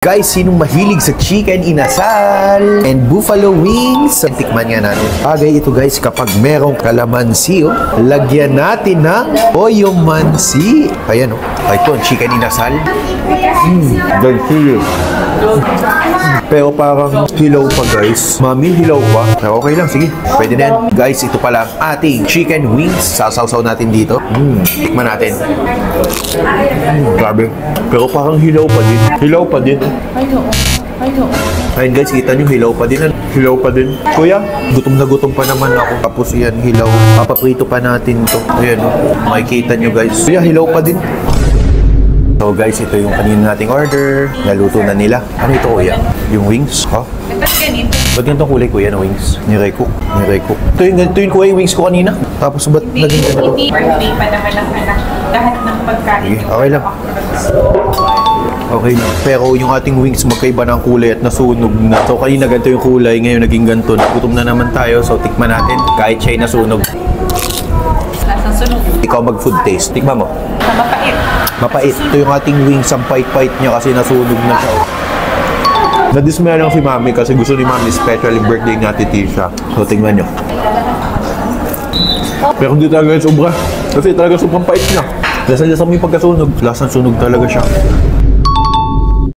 Guys, sinong mahilig sa chicken inasal and buffalo wings? Tikman nga natin. Bagay ito guys kapag merong kalamansi, lagyan natin ng oyomansi. Ayan ito, chicken inasal. Gansi. Pero parang hilaw pa guys. Mami, hilaw pa. Okay lang, sige. Pwede na yan. Guys, ito pala ang ating chicken wings. Sasawsaw natin dito. Tikman natin. Grabe. Pero parang hilaw pa din. Hilaw pa din. Ayun guys, kita nyo, hilaw pa din. Hilaw pa din. Kuya, gutom na gutom pa naman ako. Tapos yan, hilaw. Papaprito pa natin to. Ayan, makikita nyo guys. Kuya, hilaw pa din. So guys, ito yung kanina nating order. Naluto na nila. Ano ito kuya? Yung wings? Ha? Ba't ganito kulay kuya na wings? Nirecook. Ito yung kuya yung wings ko kanina. Tapos ba't naging ganito? Hindi birthday pa naman ang anak. Lahat ng pagkain. Okay lang. Okay lang. Pero yung ating wings magkaiba ng kulay at nasunog na. So kanina ganito yung kulay, ngayon naging ganito. Gutom na naman tayo, so tikman natin. Kahit siya'y nasunog. Lasang sunog. Ikaw mag-food taste. Tikman mo. Mapait. Mapait. Ito yung ating wings, ang pait-pait niya kasi nasunog na siya. Nadismaya lang si Mami kasi gusto ni Mami special birthday ni Ate Tisha. So tingnan nyo. Pero hindi talaga sobra. Kasi talaga sobrang pait niya. Lasang-lasang mo yung pagkasunog. Lasang sunog talaga siya.